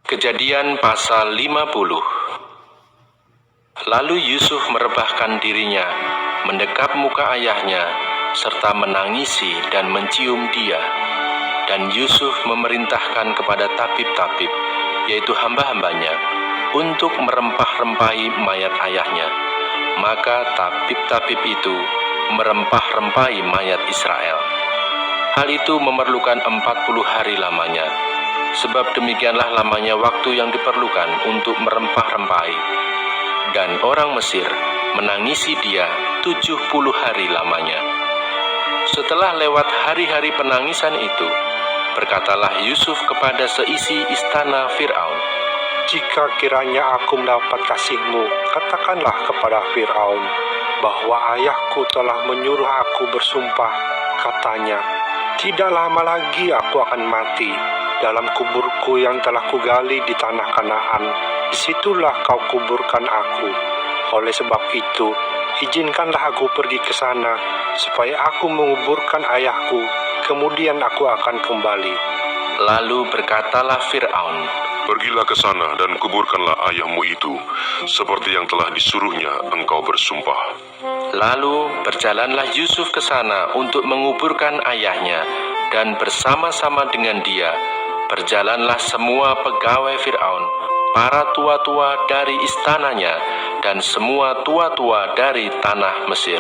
Kejadian pasal 50. Lalu Yusuf merebahkan dirinya, mendekap muka ayahnya, serta menangisi dan mencium dia. Dan Yusuf memerintahkan kepada tabib-tabib, yaitu hamba-hambanya, untuk merempah-rempahi mayat ayahnya. Maka tabib-tabib itu merempah-rempahi mayat Israel. Hal itu memerlukan 40 hari lamanya. Sebab demikianlah lamanya waktu yang diperlukan untuk merempah-rempahi. Dan orang Mesir menangisi dia 70 hari lamanya. Setelah lewat hari-hari penangisan itu, berkatalah Yusuf kepada seisi istana Fir'aun, "Jika kiranya aku mendapat kasih-Mu, katakanlah kepada Fir'aun bahwa ayahku telah menyuruh aku bersumpah. Katanya, tidak lama lagi aku akan mati. Dalam kuburku yang telah kugali di tanah Kanaan, disitulah kau kuburkan aku. Oleh sebab itu, izinkanlah aku pergi ke sana, supaya aku menguburkan ayahku, kemudian aku akan kembali." Lalu berkatalah Fir'aun, "Pergilah ke sana dan kuburkanlah ayahmu itu, seperti yang telah disuruhnya engkau bersumpah." Lalu berjalanlah Yusuf ke sana untuk menguburkan ayahnya, dan bersama-sama dengan dia berjalanlah semua pegawai Fir'aun, para tua-tua dari istananya, dan semua tua-tua dari tanah Mesir,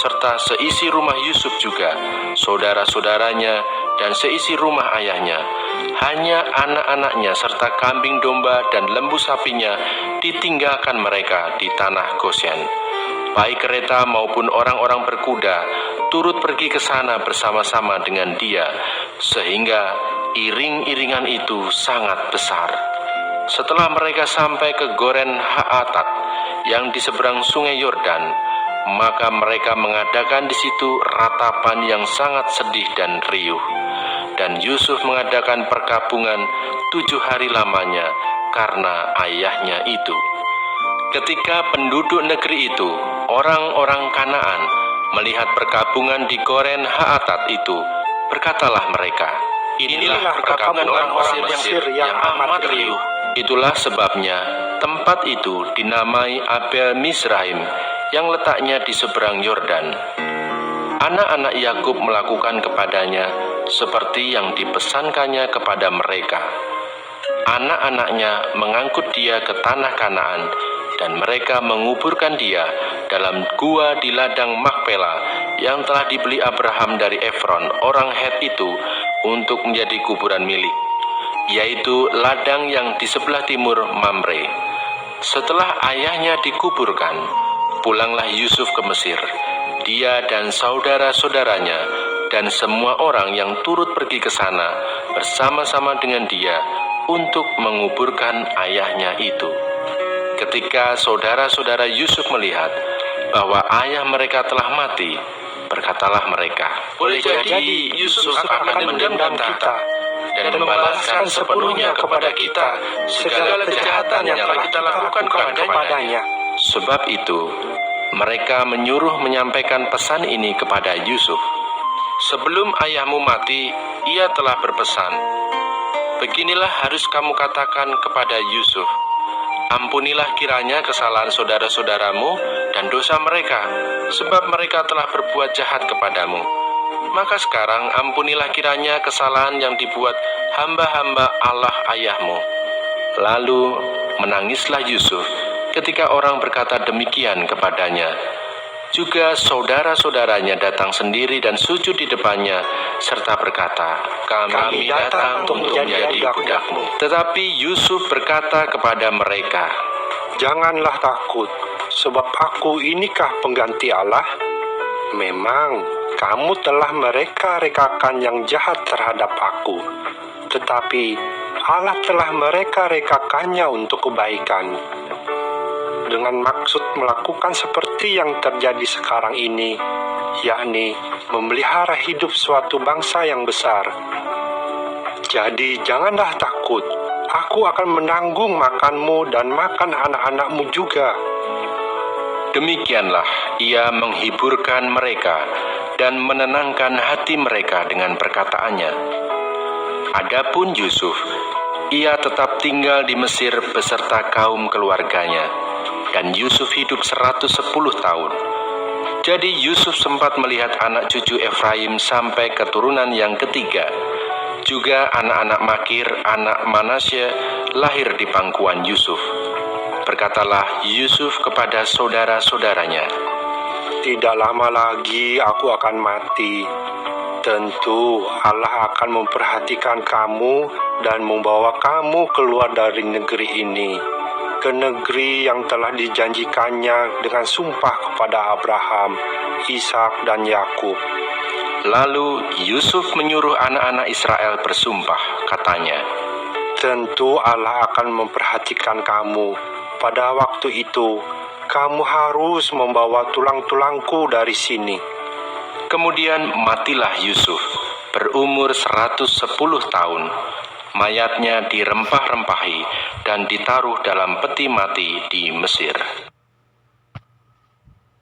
serta seisi rumah Yusuf juga, saudara-saudaranya, dan seisi rumah ayahnya. Hanya anak-anaknya serta kambing domba dan lembu sapinya ditinggalkan mereka di tanah Goshen. Baik kereta maupun orang-orang berkuda turut pergi ke sana bersama-sama dengan dia, sehingga iring-iringan itu sangat besar. Setelah mereka sampai ke Goren Haatat yang di seberang sungai Yordan, maka mereka mengadakan di situ ratapan yang sangat sedih dan riuh. Dan Yusuf mengadakan perkabungan 7 hari lamanya karena ayahnya itu. Ketika penduduk negeri itu, orang-orang Kanaan, melihat perkabungan di Goren Haatat itu, berkatalah mereka, "Inilah perkabungan orang Mesir yang amat riuh." Itulah sebabnya tempat itu dinamai Abel Mizraim, yang letaknya di seberang Yordan. Anak-anak Yakub melakukan kepadanya seperti yang dipesankannya kepada mereka. Anak-anaknya mengangkut dia ke tanah Kanaan, dan mereka menguburkan dia dalam gua di ladang Makpela yang telah dibeli Abraham dari Efron, orang Het itu, untuk menjadi kuburan milik, yaitu ladang yang di sebelah timur Mamre. Setelah ayahnya dikuburkan, pulanglah Yusuf ke Mesir, dia dan saudara-saudaranya, dan semua orang yang turut pergi ke sana bersama-sama dengan dia untuk menguburkan ayahnya itu. Ketika saudara-saudara Yusuf melihat bahwa ayah mereka telah mati, berkatalah mereka, "Boleh jadi Yusuf akan mendendam kita dan membalaskan sepenuhnya kepada kita segala kejahatan yang telah kita lakukan kepadanya." Sebab itu, mereka menyuruh menyampaikan pesan ini kepada Yusuf. "Sebelum ayahmu mati, ia telah berpesan, 'Beginilah harus kamu katakan kepada Yusuf, ampunilah kiranya kesalahan saudara-saudaramu dan dosa mereka, sebab mereka telah berbuat jahat kepadamu. Maka sekarang ampunilah kiranya kesalahan yang dibuat hamba-hamba Allah ayahmu.' Lalu menangislah Yusuf ketika orang berkata demikian kepadanya. Juga saudara-saudaranya datang sendiri dan sujud di depannya, serta berkata, 'Kami datang untuk menjadi budakmu.' Tetapi Yusuf berkata kepada mereka, 'Janganlah takut, sebab aku inikah pengganti Allah? Memang kamu telah mereka-rekakan yang jahat terhadap aku, tetapi Allah telah mereka-rekakannya untuk kebaikan, dengan maksud melakukan seperti yang terjadi sekarang ini, yakni memelihara hidup suatu bangsa yang besar. Jadi janganlah takut, aku akan menanggung makanmu dan makan anak-anakmu juga.' Demikianlah ia menghiburkan mereka dan menenangkan hati mereka dengan perkataannya. Adapun Yusuf, ia tetap tinggal di Mesir beserta kaum keluarganya, dan Yusuf hidup 110 tahun. Jadi Yusuf sempat melihat anak cucu Efraim sampai keturunan yang ketiga. Juga anak-anak Makir, anak Manasye, lahir di pangkuan Yusuf. Berkatalah Yusuf kepada saudara-saudaranya, "Tidak lama lagi aku akan mati. Tentu Allah akan memperhatikan kamu dan membawa kamu keluar dari negeri ini, ke negeri yang telah dijanjikannya dengan sumpah kepada Abraham, Ishak, dan Yakub." Lalu Yusuf menyuruh anak-anak Israel bersumpah, katanya, "Tentu Allah akan memperhatikan kamu. Pada waktu itu, kamu harus membawa tulang-tulangku dari sini." Kemudian matilah Yusuf, berumur 110 tahun. Mayatnya dirempah-rempahi dan ditaruh dalam peti mati di Mesir.